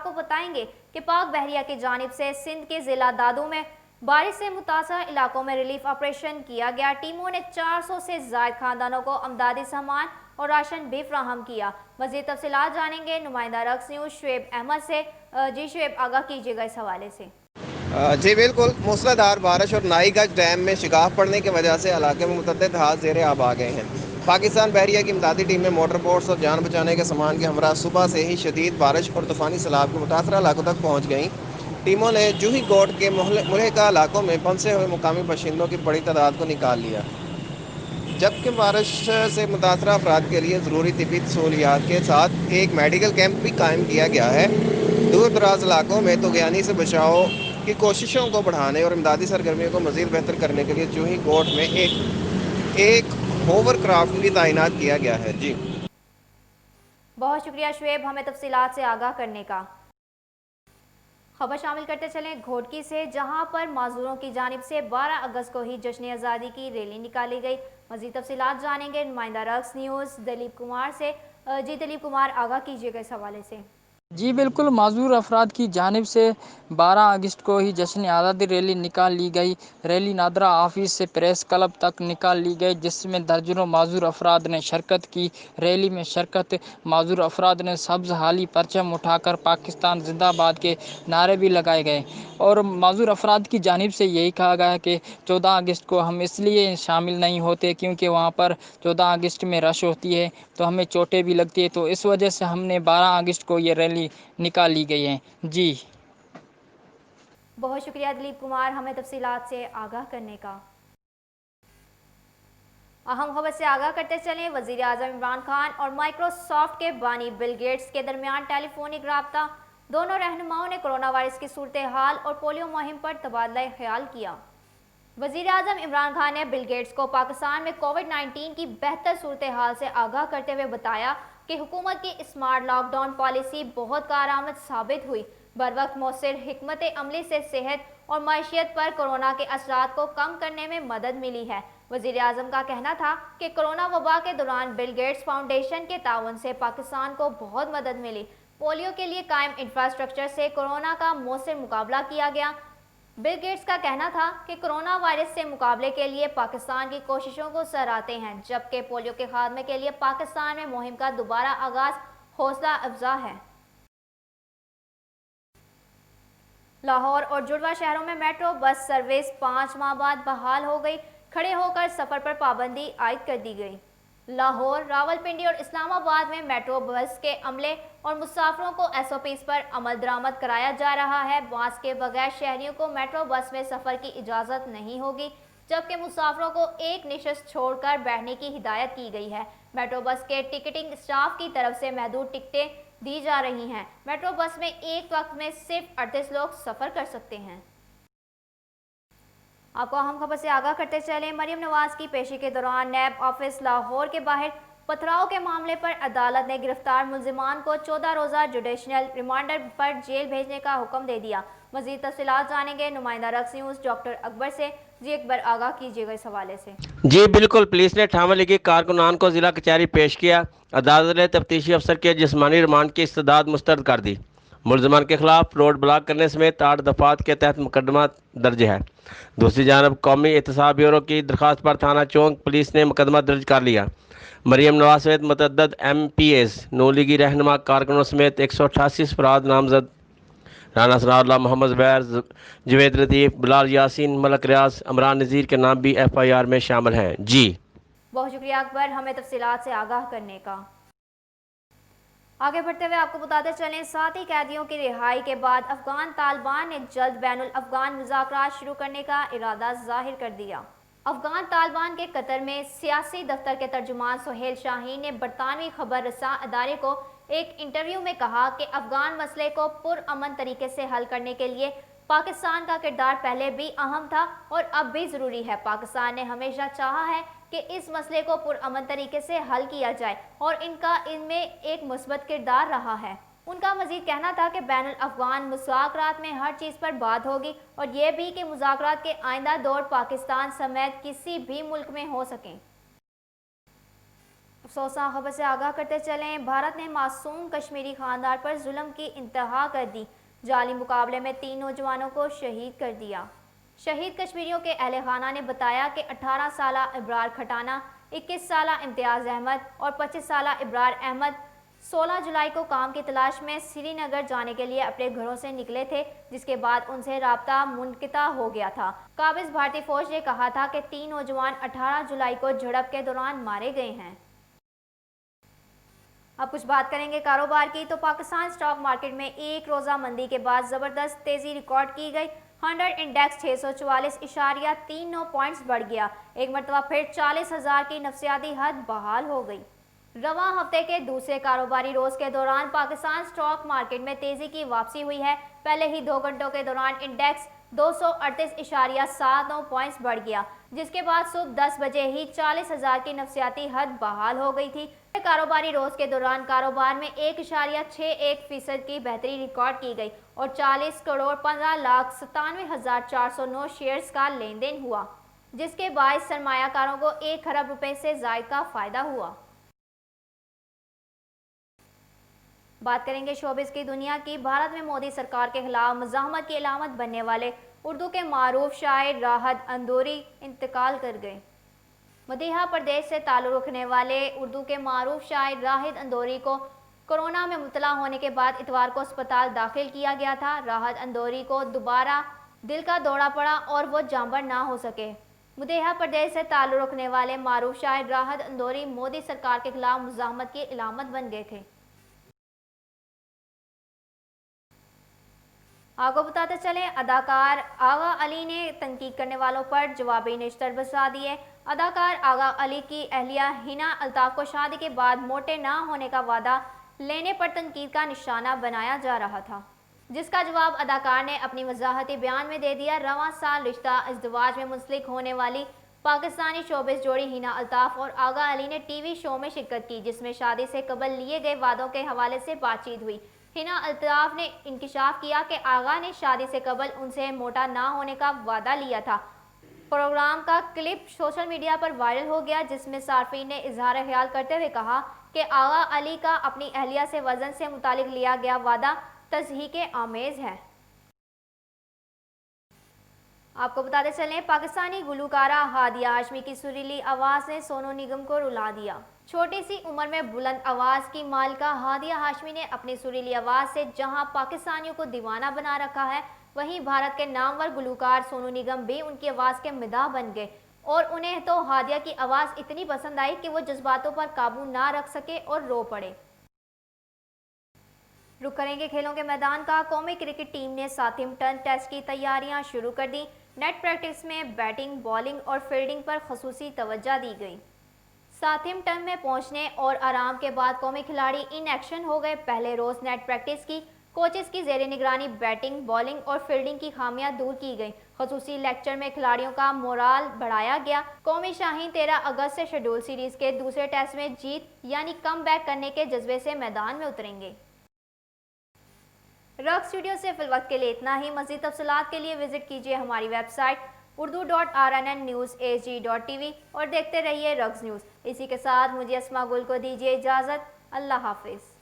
आपको बताएंगे कि पाक बहरिया की जानिब से सिंध के ज़िला दादू में बारिश से मुतासर इलाकों में रिलीफ ऑपरेशन किया गया। टीमों ने 400 से ज़ायद खानदानों को अमदादी सामान और राशन भी फ्राहम किया। मज़ीद तफसीलात जानेंगे नुमाइंदा रक्स न्यूज़ शुएब अहमद से। जी शुएब, आगाह कीजिएगा इस हवाले से। जी बिल्कुल, मूसलाधार बारिश और नाईगंज डैम में शिगाफ पड़ने की वजह से इलाके में मुतअद्दिद हाथ ज़ेर आब आ गए हैं। पाकिस्तान बहरिया की इमदादी टीमें मोटर बोट्स और जान बचाने के सामान के हमरा सुबह से ही शदीद बारिश और तूफ़ानी सैलाब के मुतासरा इलाकों तक पहुँच गईं। टीमों ने जूही गोट के मुलहका इलाकों में फंसे हुए मुकामी बाशिंदों की बड़ी तादाद को निकाल लिया, जबकि बारिश से मुतासरा अफराद के लिए ज़रूरी तिब्बी सहूलियात के साथ एक मेडिकल कैंप भी कायम किया गया है। दूर दराज इलाकों में तुग़यानी से बचाव की कोशिशों को बढ़ाने और इमदादी सरगर्मियों को मज़ीद बेहतर करने के लिए जूही गोट में एक होवर क्राफ्ट भी तैनात किया गया है। जी बहुत शुक्रिया शुएब, हमें तफसीलात से आगाह करने का। खबर शामिल करते चलें घोटकी से, जहां पर माजूरों की जानिब से 12 अगस्त को ही जश्न आज़ादी की रैली निकाली गई। मज़ीद तफसीलात जानेंगे नुमाइंदा रक्स न्यूज़ दलीप कुमार से। जी दलीप कुमार, आगाह कीजिएगा इस हवाले से। जी बिल्कुल, माजूर अफराद की जानिब से 12 अगस्त को ही जश्न आज़ादी रैली निकाल ली गई। रैली नादरा ऑफिस से प्रेस क्लब तक निकाल ली गई, जिसमें दर्जनों माजूर अफराद ने शिरकत की। रैली में शिरकत माजूर अफराद ने सब्ज़ हाली परचम उठाकर पाकिस्तान जिंदाबाद के नारे भी लगाए गए और माजूर अफराद की जानिब से यही कहा गया कि 14 अगस्त को हम इसलिए शामिल नहीं होते क्योंकि वहाँ पर 14 अगस्त में रश होती है तो हमें चोटें भी लगती है, तो इस वजह से हमने 12 अगस्त को ये रैली निकाली गई है। जी बहुत शुक्रिया दलीप कुमार, हमें तफसीलात से आगाह करने का। अहम खबर से आगाह करते चलें, वज़ीर आज़म इमरान खान और माइक्रोसॉफ्ट के बानी बिल गेट्स के दरमियान टेलीफोनिक रब्ता। दोनों रहनुमाओं ने कोरोना वायरस की सूरत हाल और पोलियो मुहिम पर तबादला ख्याल किया। वज़ीर आज़म इमरान खान ने बिल गेट्स को पाकिस्तान में कोविड-19 की बेहतर सूरत हाल से आगाह करते हुए बताया कि हुकूमत की स्मार्ट लॉकडाउन पॉलिसी बहुत कारआमद साबित हुई। बर वक्त मौसर हिकमत अमली से सेहत और मईशत पर कोरोना के असरात को कम करने में मदद मिली है। वज़ीर आज़म का कहना था कि कोरोना वबा के दौरान बिल गेट्स फाउंडेशन के ताउन से पाकिस्तान को बहुत मदद मिली। पोलियो के लिए कायम इंफ्रास्ट्रक्चर से कोरोना का मौसर मुकाबला किया गया। बिल गेट्स का कहना था कि कोरोना वायरस से मुकाबले के लिए पाकिस्तान की कोशिशों को सराहते हैं, जबकि पोलियो के खात्मे के लिए पाकिस्तान में मुहिम का दोबारा आगाज हौसला अफजा है। लाहौर और जुड़वा शहरों में मेट्रो बस सर्विस 5 माह बाद बहाल हो गई। खड़े होकर सफर पर पाबंदी आयद कर दी गई। लाहौर, रावलपिंडी और इस्लामाबाद में मेट्रो बस के अमले और मुसाफिरों को SOPs पर अमल दरामद कराया जा रहा है। पास के बगैर शहरियों को मेट्रो बस में सफ़र की इजाज़त नहीं होगी, जबकि मुसाफिरों को एक निशस्त छोड़कर बैठने की हिदायत की गई है। मेट्रो बस के टिकटिंग स्टाफ की तरफ से महदूद टिकटें दी जा रही हैं। मेट्रो बस में एक वक्त में सिर्फ 38 लोग सफ़र कर सकते हैं। आपको अहम खबर से आगाह करते चलें, मरियम नवाज की पेशी के दौरान नैब ऑफिस लाहौर के बाहर पथराव के मामले पर अदालत ने गिरफ्तार मुलजिमान को 14 रोज़ा जुडिशनल रिमांडर पर जेल भेजने का हुक्म दे दिया। मज़ीद तफसीलात जानेंगे नुमाइंदा रक्स न्यूज़ डॉक्टर अकबर से। जी अकबर, आगाह कीजिएगा इस हवाले से। जी बिल्कुल, पुलिस ने ठामा लीगी कारकुनान को जिला कचहरी पेश किया। अदालत ने तफ्तीशी अफसर के जिस्मानी रिमांड की इस्तदाद मुस्तरद कर दी। मुलजमान के खिलाफ रोड ब्लॉक करने समेत 8 दफात के तहत मुकदमा दर्ज है। दूसरी जानब कौमी एहतसाब ब्यूरो की दरख्वास्त पर थाना चौंक पुलिस ने मुकदमा दर्ज कर लिया। मरियम नवाज समेत मुतअद्दिद MPs, नून लीगी रहनुमा कारकुनों समेत 188 अफराद नामजद राना सनाउल्लाह, मोहम्मद ज़ुबैर, जवेद लतीफ़, बिलाल यासीन, मलक रियाज, अमरान नज़ीर के नाम भी FIR में शामिल हैं। जी बहुत शुक्रिया अकबर, हमें तफसीलात से आगाह करने का। आगे बढ़ते हुए आपको बताते चलें, साथी कैदियों की रिहाई के बाद अफगान तालिबान ने जल्द बैनुल अफगान मुज़ाकरात शुरू करने का इरादा जाहिर कर दिया। अफगान तालिबान के कतर में सियासी दफ्तर के तर्जुमान सुहेल शाहीन ने बरतानवी खबर रसा अदारे को एक इंटरव्यू में कहा कि अफगान मसले को पुरअमन तरीके से हल करने के लिए पाकिस्तान का किरदार पहले भी अहम था और अब भी ज़रूरी है। पाकिस्तान ने हमेशा चाहा है कि इस मसले को पुरअमन तरीके से हल किया जाए और इनका इनमें एक मुस्बत किरदार रहा है। उनका मजीद कहना था कि बैनुल अफगान मुज़ाकरात में हर चीज़ पर बात होगी और ये भी कि मुज़ाकरात के आइंदा दौर पाकिस्तान समेत किसी भी मुल्क में हो सकें। अफसोसनाक खबर से आगाह करते चलें, भारत ने मासूम कश्मीरी खानदान पर जुल्म की इंतहा कर दी। जाली मुकाबले में 3 नौजवानों को शहीद कर दिया। शहीद कश्मीरियों के अहले खाना ने बताया कि 18 साला इब्रार खटाना, 21 साला इम्तियाज़ अहमद और 25 साला इब्रार अहमद 16 जुलाई को काम की तलाश में श्रीनगर जाने के लिए अपने घरों से निकले थे, जिसके बाद उनसे राब्ता मुनक़िता हो गया था। काबिज़ भारतीय फौज ने कहा था कि 3 नौजवान 18 जुलाई को झड़प के दौरान मारे गए हैं। अब कुछ बात करेंगे कारोबार की, तो पाकिस्तान स्टॉक मार्केट में एक रोज़ा मंदी के बाद ज़बरदस्त तेज़ी रिकॉर्ड की गई। 100 इंडेक्स 644.39 पॉइंट्स बढ़ गया। एक मरतबा फिर 40,000 की नफसियाती हद बहाल हो गई। रवां हफ्ते के दूसरे कारोबारी रोज के दौरान पाकिस्तान स्टॉक मार्केट में तेजी की वापसी हुई है। पहले ही 2 घंटों के दौरान इंडेक्स 238.79 पॉइंट्स बढ़ गया, जिसके बाद सुबह 10 बजे ही 40,000 की नफसियाती हद बहाल हो गई थी। कारोबारी रोज के दौरान कारोबार में 1.61% की बेहतरी रिकॉर्ड की गई और 40,15,97,409 शेयर्स का लेन देन हुआ, जिसके बाद सरमायाकारों को 1 खरब रुपए से ज़ायद का फायदा हुआ। बात करेंगे शोबिस की दुनिया की। भारत में मोदी सरकार के खिलाफ मज़ाहमत की अलामत बनने वाले उर्दू के मारूफ शायर राहत अंदौरी इंतकाल कर गए। मध्य प्रदेश से ताल्लुक़ रखने वाले उर्दू के मारूफ शायर राहत अंदौरी को कोरोना में मुब्तला होने के बाद इतवार को अस्पताल दाखिल किया गया था। राहत अंदौरी को दोबारा दिल का दौरा पड़ा और वो जांबर ना हो सके। मध्य प्रदेश से ताल्लुक़ रखने वाले मारूफ शायर राहत अंदौरी मोदी सरकार के खिलाफ मज़ाहमत की अलामत बन गए थे। आपको बताते चले, अदाकार आगा अली ने तनकीद करने वालों पर जवाबी निश्तर बरसा दिए। अदाकार आगा अली की अहलिया हिना अल्ताफ को शादी के बाद मोटे ना होने का वादा लेने पर तनकीद का निशाना बनाया जा रहा था, जिसका जवाब अदाकार ने अपनी वजाहती बयान में दे दिया। रवां साल रिश्ता इज़्दिवाज में मुंसलिक होने वाली पाकिस्तानी शोबिस जोड़ी हिना अल्ताफ और आगा अली ने टीवी शो में शिरकत की, जिसमें शादी से कबल लिए गए वादों के हवाले से बातचीत हुई। हिना अल्ताफ ने इंकिशाफ किया कि आगा ने शादी से कबल उनसे मोटा ना होने का वादा लिया था। प्रोग्राम का क्लिप सोशल मीडिया पर वायरल हो गया, जिसमें सार्फिन ने इजहार ख्याल करते हुए कहा कि आगा अली का अपनी अहलिया से वजन से मुतालिक लिया गया वादा तस्दीक़ आमेज़ है। आपको बताते चलें, पाकिस्तानी गुलकारा हादिया हाशमी की सुरीली आवाज़ ने सोनू निगम को रुला दिया। छोटी सी उम्र में बुलंद आवाज़ की मालिका हादिया हाशमी ने अपनी सुरीली आवाज़ से जहां पाकिस्तानियों को दीवाना बना रखा है, वहीं भारत के नामवर गुलकार सोनू निगम भी उनकी आवाज़ के मिदाह बन गए और उन्हें तो हादिया की आवाज़ इतनी पसंद आई कि वो जज्बातों पर काबू ना रख सके और रो पड़े। रुक करेंगे खेलों के मैदान का। कौमी क्रिकेट टीम ने साथिम्पटन टेस्ट की तैयारियां शुरू कर दी। नेट प्रैक्टिस में बैटिंग, बॉलिंग और फील्डिंग पर खसूसी तवज्जो दी गई। साथिम्पटन में पहुंचने और आराम के बाद कौमी खिलाड़ी इन एक्शन हो गए। पहले रोज नेट प्रैक्टिस की कोचेस की जेर निगरानी बैटिंग, बॉलिंग और फील्डिंग की खामियां दूर की गई। खसूसी लेक्चर में खिलाड़ियों का मोराल बढ़ाया गया। कौमी शाहीन 13 अगस्त से शेड्यूल सीरीज के दूसरे टेस्ट में जीत यानी कम बैक करने के जज्बे से मैदान में उतरेंगे। रग स्टूडियो से फिलवक्त के लिए इतना ही। मज़ीद तफसीलात के लिए विजिट कीजिए हमारी वेबसाइट urdu.rnnewsag.tv और देखते रहिए रग्स न्यूज़। इसी के साथ मुझे अस्मा गुल को दीजिए इजाज़त। अल्लाह हाफिज़।